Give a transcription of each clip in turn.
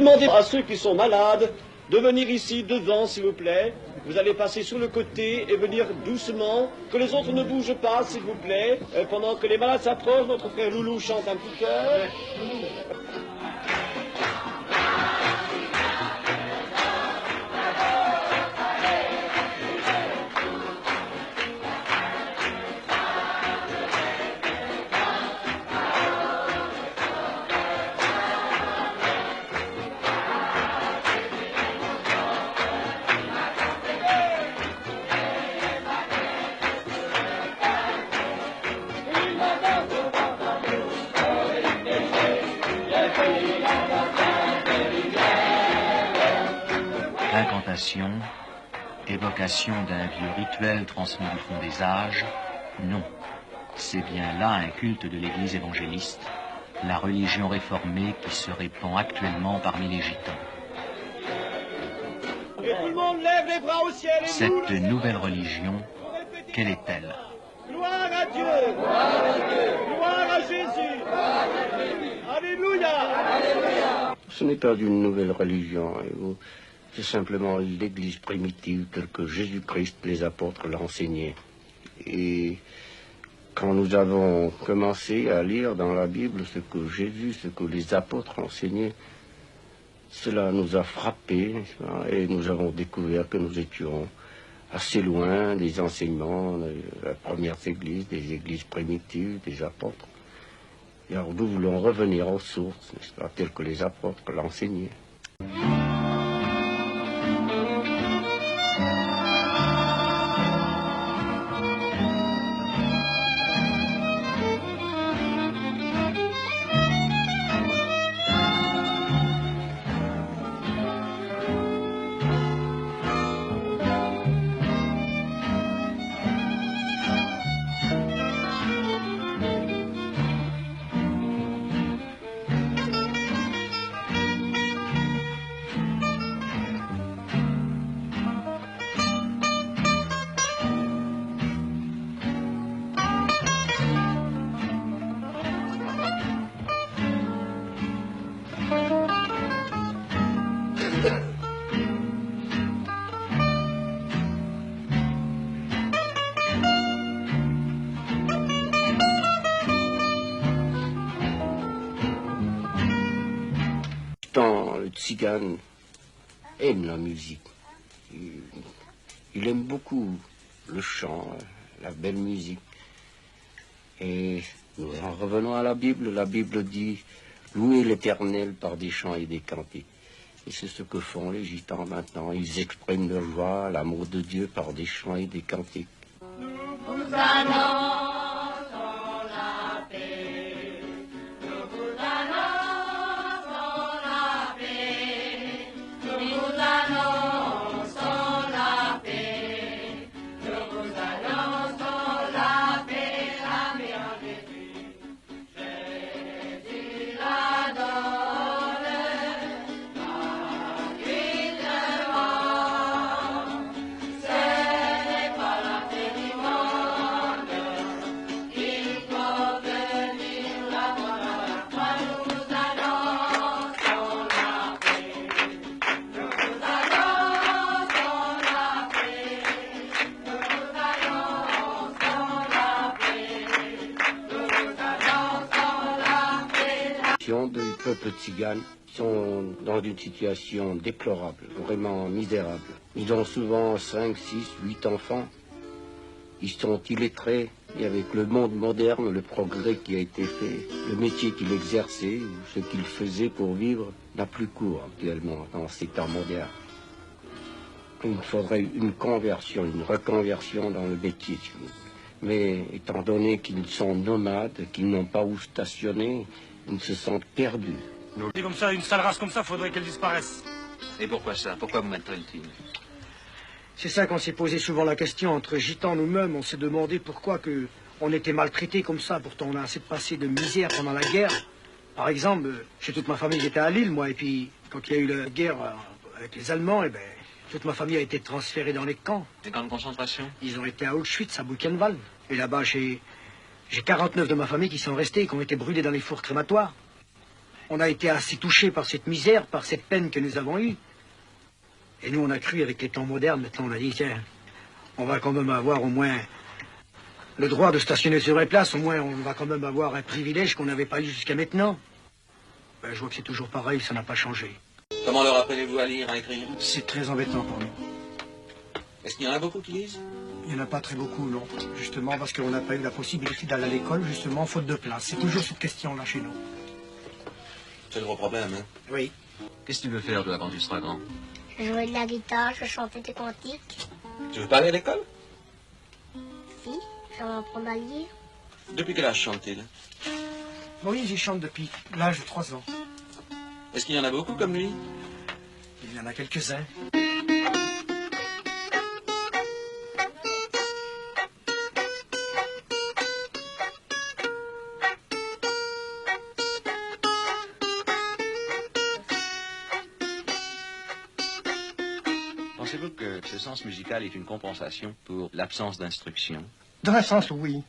demander à ceux qui sont malades de venir ici devant, s'il vous plaît. Vous allez passer sur le côté et venir doucement. Que les autres ne bougent pas, s'il vous plaît. Pendant que les malades s'approchent, notre frère Loulou chante un petit chœur. Incantation, évocation d'un vieux rituel transmis du fond des âges, non. C'est bien là un culte de l'Église évangéliste, la religion réformée qui se répand actuellement parmi les gitans. Et tout le monde lève les bras au ciel et Cette nouvelle religion, quelle est-elle? Gloire à Dieu! Gloire à Dieu! Gloire à Jésus! Gloire à Jésus! Alléluia! Alléluia! Ce n'est pas une nouvelle religion, c'est simplement l'Église primitive telle que Jésus-Christ, les apôtres l'ont enseignée. Et quand nous avons commencé à lire dans la Bible ce que Jésus, ce que les apôtres enseignaient, cela nous a frappés, et nous avons découvert que nous étions assez loin des enseignements de la première église, des églises primitives, des apôtres. Et alors nous voulons revenir aux sources, n'est-ce pas, telles que les apôtres l'enseignaient. Le tzigane aime la musique. Il aime beaucoup le chant, la belle musique. Et nous en revenons à la Bible. La Bible dit « Louez l'Éternel par des chants et des cantiques ». Et c'est ce que font les gitans maintenant. Ils expriment leur joie, l'amour de Dieu par des chants et des cantiques. Nous vous annonçons la paix. Nous vous annonçons la paix. Nous vous annonçons la paix. Nous vous annonçons la paix. La paix en Jésus. Jésus la donne gratuitement. Ce n'est pas la paix du monde. Il faut venir la voir à la croix. Nous vous annonçons la paix. Nous vous annonçons la paix. Nous vous annonçons la paix. Nous vous annonçons la paix. Du peuple tzigane sont dans une situation déplorable, vraiment misérable. Ils ont souvent 5, 6, 8 enfants. Ils sont illettrés. Et avec le monde moderne, le progrès qui a été fait, le métier qu'ils exerçaient ou ce qu'ils faisaient pour vivre n'a plus cours actuellement dans ces temps modernes. Il faudrait une conversion, une reconversion dans le métier. Mais étant donné qu'ils sont nomades, qu'ils n'ont pas où stationner, ils se sentent perdus. C'est comme ça, une sale race comme ça, faudrait qu'elle disparaisse. Et pourquoi ça? Pourquoi vous maltraitez-t-il? C'est ça qu'on s'est posé souvent la question. Entre gitans nous-mêmes, on s'est demandé pourquoi on était maltraités comme ça. Pourtant, on a assez passé de misère pendant la guerre. Par exemple, chez toute ma famille, j'étais à Lille, moi. Et puis, quand il y a eu la guerre avec les Allemands, eh ben, toute ma famille a été transférée dans les camps. Des camps de concentration? Ils ont été à Auschwitz, à Buchenwald. Et là-bas, j'ai 49 de ma famille qui sont restés, qui ont été brûlés dans les fours crématoires. on a été assez touchés par cette misère, par cette peine que nous avons eue. Et nous, on a cru, avec les temps modernes, maintenant on a dit, tiens, on va quand même avoir au moins le droit de stationner sur les places, au moins on va quand même avoir un privilège qu'on n'avait pas eu jusqu'à maintenant. Ben, je vois que c'est toujours pareil, ça n'a pas changé. Comment leur apprenez-vous à lire, à écrire? C'est très embêtant pour nous. Est-ce qu'il y en a beaucoup qui lisent? Il n'y en a pas très beaucoup, non. Justement, parce qu'on n'a pas eu la possibilité d'aller à l'école, justement, faute de place. C'est toujours cette question-là chez nous. C'est le gros problème, hein? Oui. Qu'est-ce que tu veux faire, toi, quand tu seras grand? Je jouais de la guitare, je chantais des cantiques. Tu veux pas aller à l'école? Si, je vais apprendre à lire. Depuis quel âge chante-t-il? Oui, j'y chante depuis l'âge de 3 ans. Est-ce qu'il y en a beaucoup comme lui? Il y en a quelques-uns. Pensez-vous que ce sens musical est une compensation pour l'absence d'instruction? Dans un sens, oui.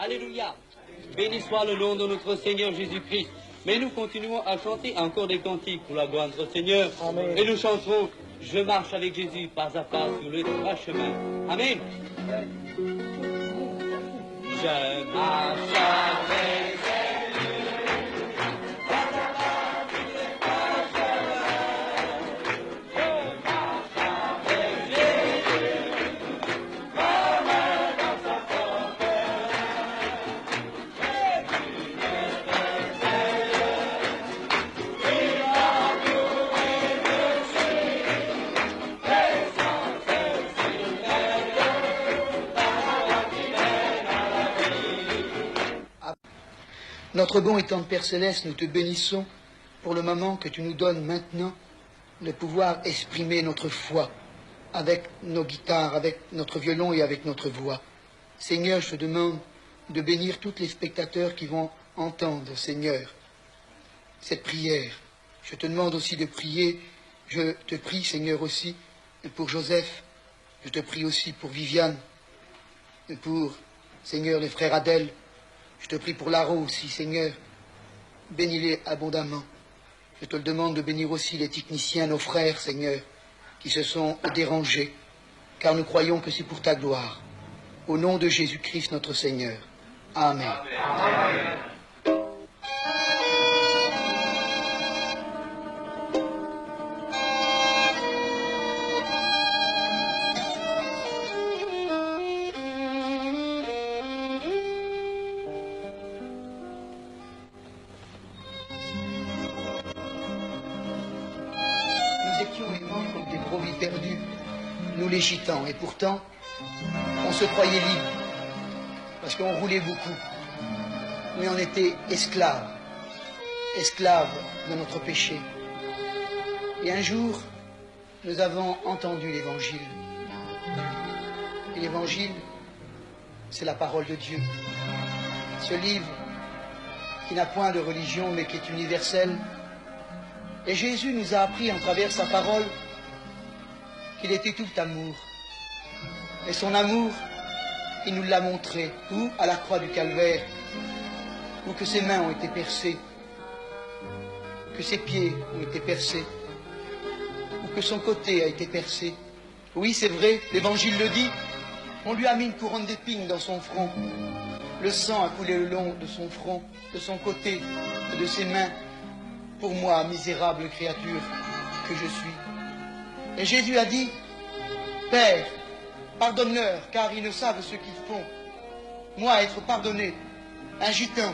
Alléluia. Béni soit le nom de notre Seigneur Jésus-Christ. Mais nous continuons à chanter encore des cantiques pour la gloire de notre Seigneur. Amen. Et nous chanterons « Je marche avec Jésus pas à pas sur les 3 chemins ». Amen. Je marche avec Notre bon et tendre Père Céleste, nous te bénissons pour le moment que tu nous donnes maintenant de pouvoir exprimer notre foi avec nos guitares, avec notre violon et avec notre voix. Seigneur, je te demande de bénir tous les spectateurs qui vont entendre, Seigneur, cette prière. Je te demande aussi de prier, je te prie, Seigneur, aussi pour Joseph, je te prie aussi pour Viviane, et pour, Seigneur, les frères Adèle. Je te prie pour Laro aussi, Seigneur. Bénis-les abondamment. Je te le demande de bénir aussi les techniciens, nos frères, Seigneur, qui se sont dérangés, car nous croyons que c'est pour ta gloire. Au nom de Jésus-Christ, notre Seigneur. Amen. Amen. Les gitans, et pourtant, on se croyait libre, parce qu'on roulait beaucoup. mais on était esclaves, esclaves de notre péché. Et un jour, nous avons entendu l'Évangile. Et l'Évangile, c'est la parole de Dieu. Ce livre qui n'a point de religion, mais qui est universel. Et Jésus nous a appris, en travers sa parole, qu'il était tout amour. Et son amour, il nous l'a montré, où à la croix du Calvaire, où que ses mains ont été percées, que ses pieds ont été percés, ou que son côté a été percé. Oui, c'est vrai, l'Évangile le dit, on lui a mis une couronne d'épines dans son front. Le sang a coulé le long de son front, de son côté, et de ses mains, pour moi, misérable créature que je suis. Et Jésus a dit, Père, pardonne-leur, car ils ne savent ce qu'ils font. Moi, être pardonné, un gitan,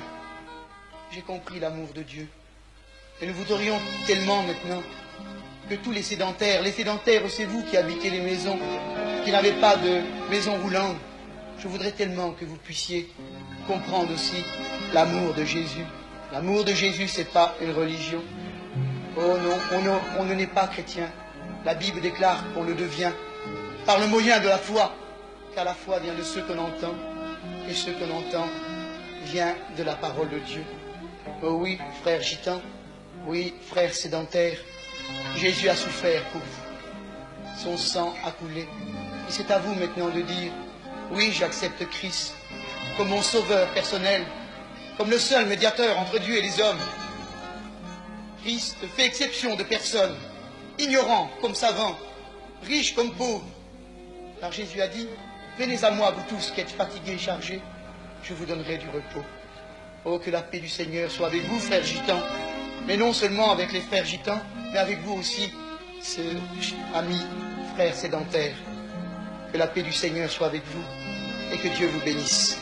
j'ai compris l'amour de Dieu. Et nous voudrions tellement maintenant que tous les sédentaires, c'est vous qui habitez les maisons, qui n'avez pas de maison roulante, je voudrais tellement que vous puissiez comprendre aussi l'amour de Jésus. L'amour de Jésus, c'est pas une religion. Oh non, on ne n'est pas chrétien. La Bible déclare qu'on le devient par le moyen de la foi, car la foi vient de ce qu'on entend, et ce qu'on entend vient de la parole de Dieu. Oh oui, frère gitan, oui, frère sédentaire, Jésus a souffert pour vous. Son sang a coulé. Et c'est à vous maintenant de dire, oui, j'accepte Christ comme mon sauveur personnel, comme le seul médiateur entre Dieu et les hommes. Christ fait exception de personne, ignorant comme savant, riche comme pauvre. Car Jésus a dit, venez à moi, vous tous qui êtes fatigués et chargés, je vous donnerai du repos. Oh, que la paix du Seigneur soit avec vous, frères gitans, mais non seulement avec les frères gitans, mais avec vous aussi, ce ami, frère sédentaire. Que la paix du Seigneur soit avec vous et que Dieu vous bénisse.